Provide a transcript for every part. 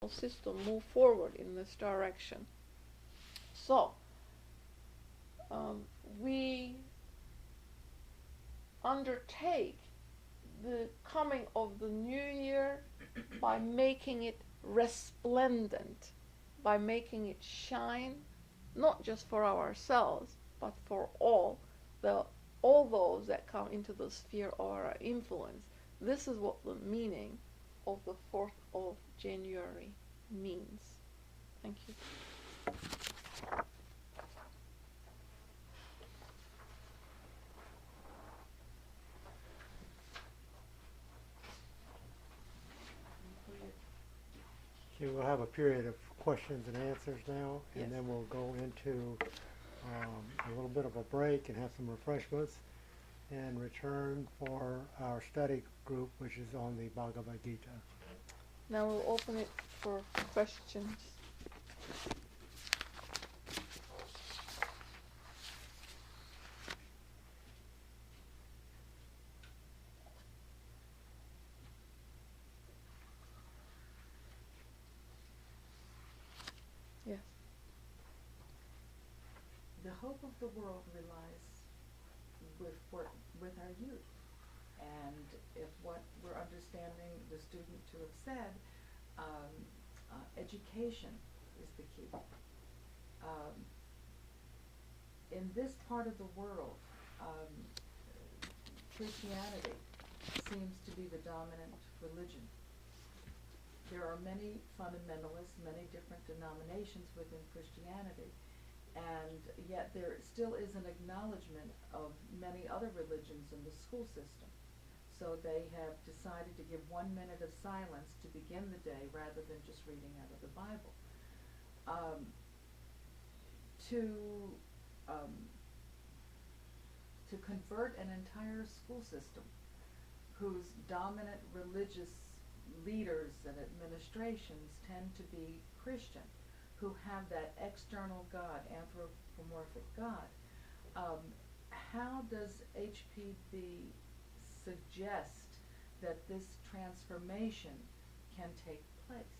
educational system move forward in this direction. So, we undertake the coming of the new year by making it resplendent, by making it shine, not just for ourselves, but for all those that come into the sphere of our influence. This is what the meaning of the 4th of January means. Thank you. Okay, we'll have a period of questions and answers now, and Yes. then we'll go into a little bit of a break and have some refreshments, and return for our study group, which is on the Bhagavad Gita. Now we'll open it for questions. Yes. The hope of the world relies with our youth. And if what we're understanding the student to have said, education is the key. In this part of the world, Christianity seems to be the dominant religion. There are many fundamentalists, many different denominations within Christianity, and yet there still is an acknowledgement of many other religions in the school system. So they have decided to give 1 minute of silence to begin the day rather than just reading out of the Bible. To convert an entire school system whose dominant religious leaders and administrations tend to be Christian, who have that external God, anthropomorphic God. How does HPB suggest that this transformation can take place?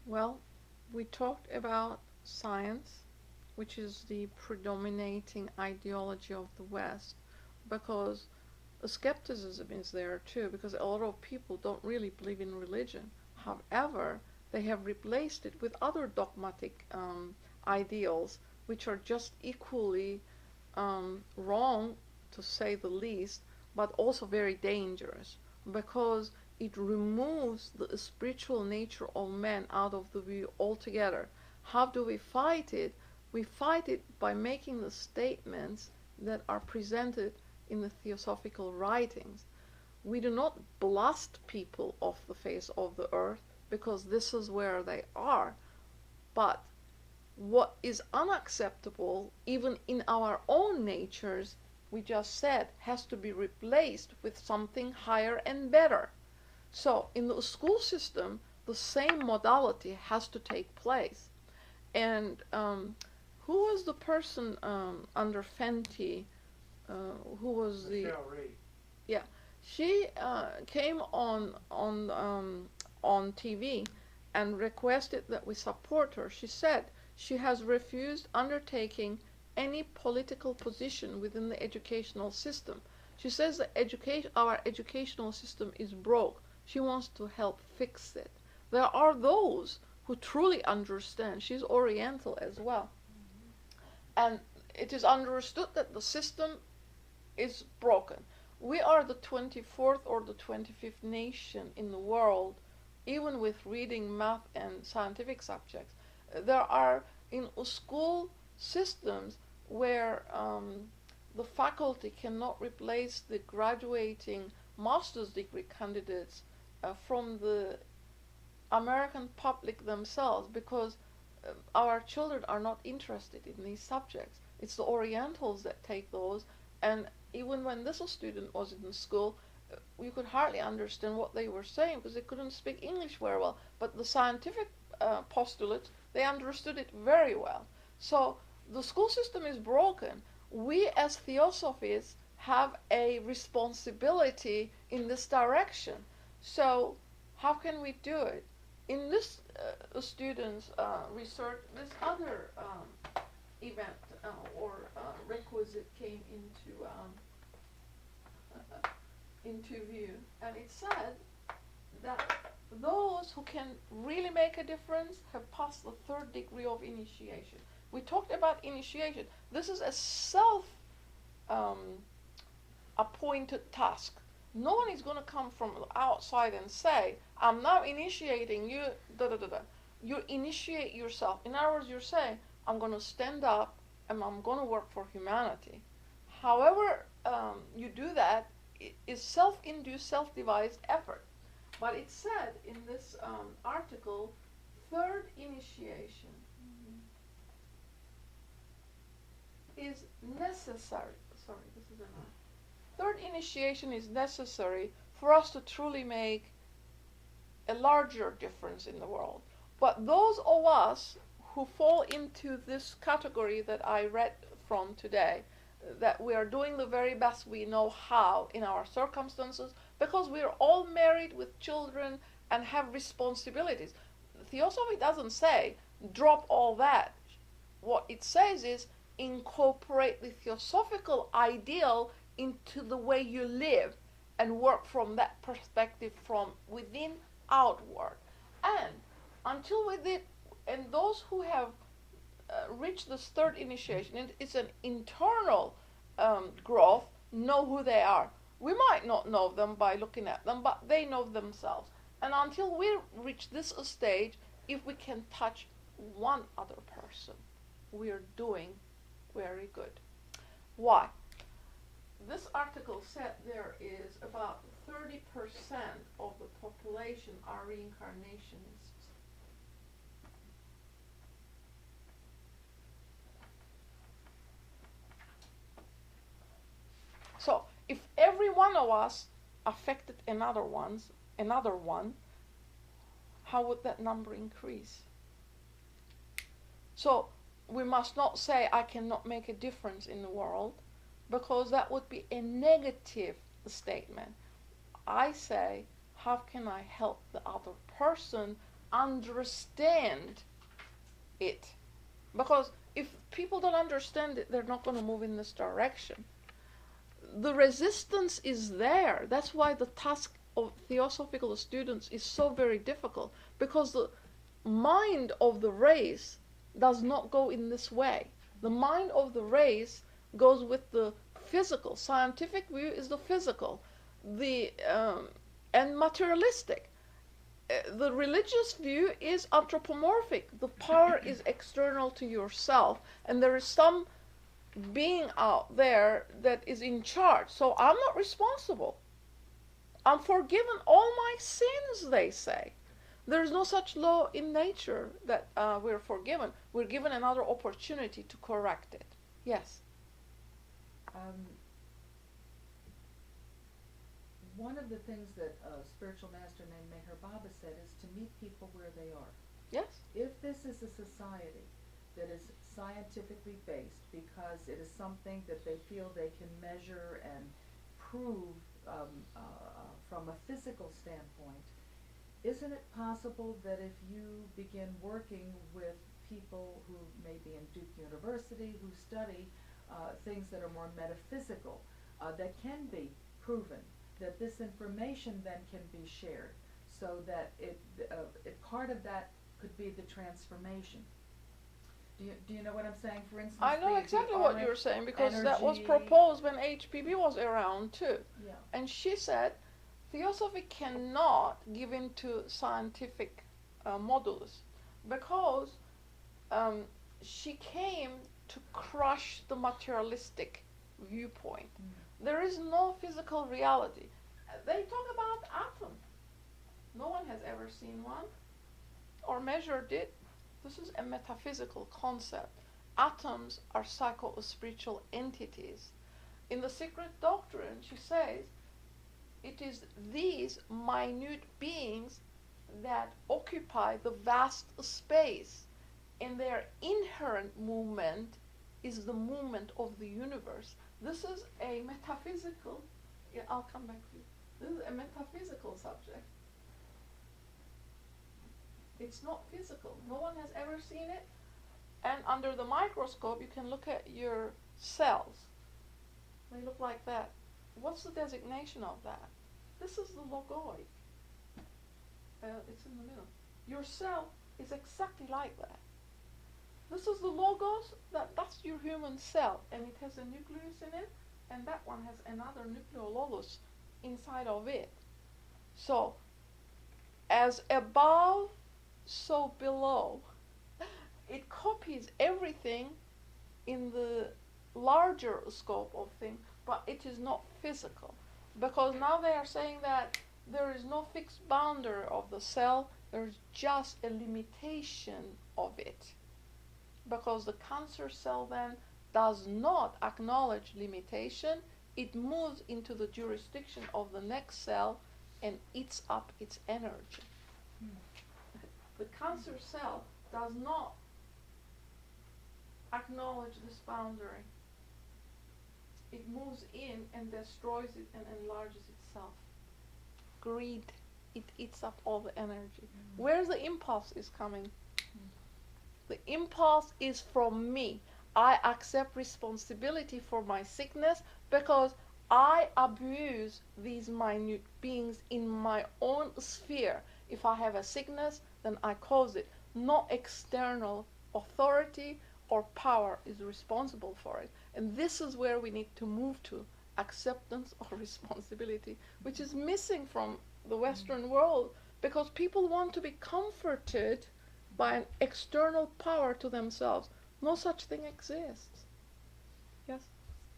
Well, we talked about science, which is the predominating ideology of the West, because skepticism is there too, because a lot of people don't really believe in religion. However, they have replaced it with other dogmatic ideals, which are just equally wrong, to say the least, but also very dangerous, because it removes the spiritual nature of man out of the view altogether. How do we fight it? We fight it by making the statements that are presented in the Theosophical writings. We do not blast people off the face of the earth, because this is where they are. But what is unacceptable, even in our own natures, we just said, has to be replaced with something higher and better. So in the school system, the same modality has to take place. And who was the person under Fenty, who was the... Michelle Reed. Yeah, she came on TV and requested that we support her. She said she has refused undertaking any political position within the educational system. She says that our educational system is broke. She wants to help fix it. There are those who truly understand. She's Oriental as well. And it is understood that the system is broken. We are the 24th or the 25th nation in the world, even with reading, math, and scientific subjects. There are in school systems where the faculty cannot replace the graduating master's degree candidates from the American public themselves, because our children are not interested in these subjects. It's the Orientals that take those, and even when this student was in school, we could hardly understand what they were saying because they couldn't speak English very well. But the scientific postulates, they understood it very well. So the school system is broken. We as Theosophists have a responsibility in this direction. So How can we do it? In this student's research, this other event or requisite came into view, and it said that those who can really make a difference have passed the third degree of initiation. We talked about initiation. This is a self-appointed task. No one is going to come from outside and say, I'm now initiating you, da da da da. You initiate yourself. In other words, you're saying, I'm going to stand up and I'm going to work for humanity. However you do that, it is self-induced, self-devised effort. But it said in this article, third initiation is necessary. Sorry, this is enough. Third initiation is necessary for us to truly make a larger difference in the world. But those of us who fall into this category that I read from today, that we are doing the very best we know how in our circumstances, because we are all married with children and have responsibilities. Theosophy doesn't say drop all that. What it says is incorporate the theosophical ideal into the way you live and work from that perspective from within outward. And until we did, and those who have reached this third initiation, it's an internal growth, know who they are. We might not know them by looking at them, but they know themselves. And until we reach this stage, if we can touch one other person, we are doing very good. Why? This article said there is about 30% of the population are reincarnationists. So if every one of us affected another one, how would that number increase? So we must not say I cannot make a difference in the world, because that would be a negative statement. I say, how can I help the other person understand it? Because if people don't understand it, they're not going to move in this direction. The resistance is there. That's why the task of theosophical students is so very difficult, because the mind of the race does not go in this way. The mind of the race goes with the physical. Scientific view is the physical, and materialistic. The religious view is anthropomorphic. The power is external to yourself, and there is some being out there that is in charge. So I'm not responsible. I'm forgiven all my sins, they say. There's no such law in nature that we're forgiven. We're given another opportunity to correct it. Yes. One of the things that a spiritual master named Meher Baba said is to meet people where they are. Yes. If this is a society that is scientifically based, because it is something that they feel they can measure and prove from a physical standpoint, isn't it possible that if you begin working with people who may be in Duke University, who study things that are more metaphysical, that can be proven, that this information then can be shared, so that part of that could be the transformation. Do you know what I'm saying? For instance, I know exactly what you're saying, because that was energy. proposed when HPB was around too. Yeah. And she said Theosophy cannot give into scientific models, because she came to crush the materialistic viewpoint. There is no physical reality. They talk about atom. No one has ever seen one or measured it. This is a metaphysical concept. Atoms are psycho-spiritual entities. In the secret doctrine, she says, it is these minute beings that occupy the vast space, and their inherent movement is the movement of the universe. This is a metaphysical, I'll come back to you. This is a metaphysical subject. It's not physical. No one has ever seen it. And under the microscope, you can look at your cells. They look like that. What's the designation of that? This is the logoid. It's in the middle. Your cell is exactly like that. This is the logos. That's your human cell, and it has a nucleus in it, and that one has another nucleologos inside of it. So, as above, so below. It copies everything in the larger scope of things, but it is not physical. Because now they are saying that there is no fixed boundary of the cell, there's just a limitation of it. Because the cancer cell then does not acknowledge limitation, it moves into the jurisdiction of the next cell and eats up its energy. The cancer cell does not acknowledge this boundary. It moves in and destroys it and enlarges itself. Greed, it eats up all the energy. Where's the impulse is coming? The impulse is from me. I accept responsibility for my sickness because I abuse these minute beings in my own sphere. If I have a sickness, then I cause it. No external authority or power is responsible for it. And this is where we need to move to, acceptance of responsibility, which is missing from the Western world, because people want to be comforted by an external power to themselves. No such thing exists. Yes?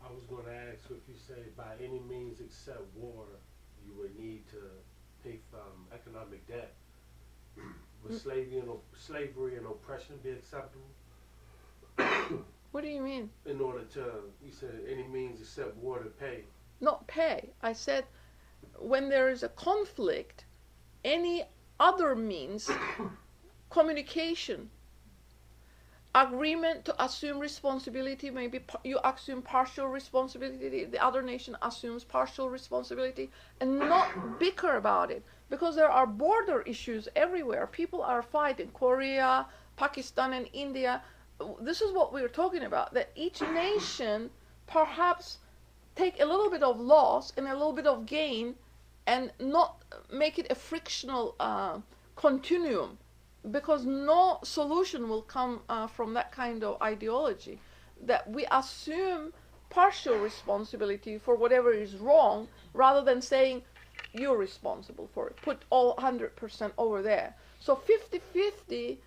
I was going to ask if you say by any means except war, you would need to pay economic debt. Would slavery and oppression be acceptable? What do you mean? In order to, you said any means except war to pay. Not pay. I said when there is a conflict, any other means, communication, agreement to assume responsibility, maybe you assume partial responsibility, the other nation assumes partial responsibility, and not bicker about it, because there are border issues everywhere. People are fighting. Korea, Pakistan, and India. This is what we're talking about, that each nation perhaps take a little bit of loss and a little bit of gain and not make it a frictional continuum, because no solution will come from that kind of ideology, that we assume partial responsibility for whatever is wrong rather than saying you're responsible for it, put all 100% over there. So 50-50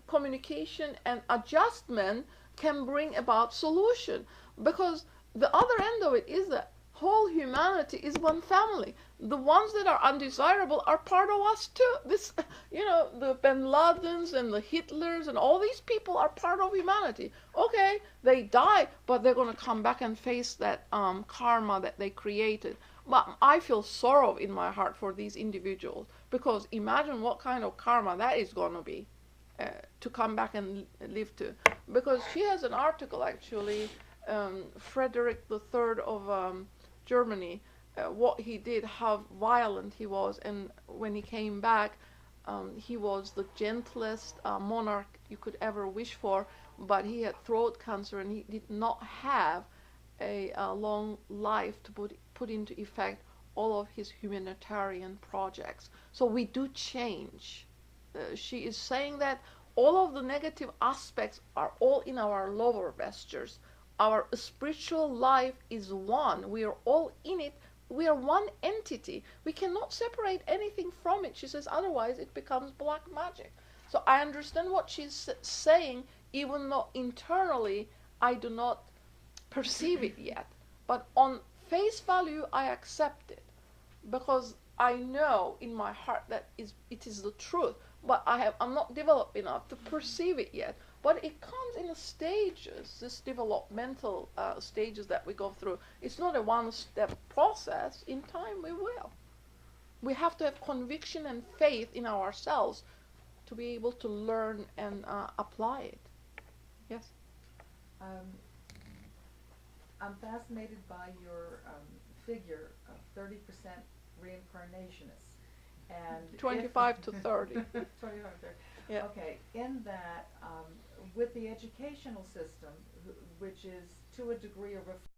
communication and adjustment can bring about solution, because the other end of it is that whole humanity is one family. The ones that are undesirable are part of us too. This, the bin Ladens and the Hitlers and all these people are part of humanity. Okay, they die, but they're going to come back and face that karma that they created. But I feel sorrow in my heart for these individuals, because imagine what kind of karma that is going to be. To come back and live to. Because she has an article actually, Frederick III of Germany, what he did, how violent he was, and when he came back, he was the gentlest monarch you could ever wish for, but he had throat cancer and he did not have a long life to put into effect all of his humanitarian projects. So we do change. She is saying that all of the negative aspects are all in our lower vestures. Our spiritual life is one. We are all in it. We are one entity. We cannot separate anything from it. She says otherwise it becomes black magic. So I understand what she's saying, even though internally I do not perceive it yet. But on face value I accept it, because I know in my heart that it is the truth. But I'm not developed enough to perceive it yet. But it comes in stages, this developmental stages that we go through. It's not a one-step process. In time we will. We have to have conviction and faith in ourselves to be able to learn and apply it. Yes? I'm fascinated by your figure of 30% reincarnationists. And 25 to 30. 25 to 30. Yeah. Okay, in that, with the educational system, which is to a degree a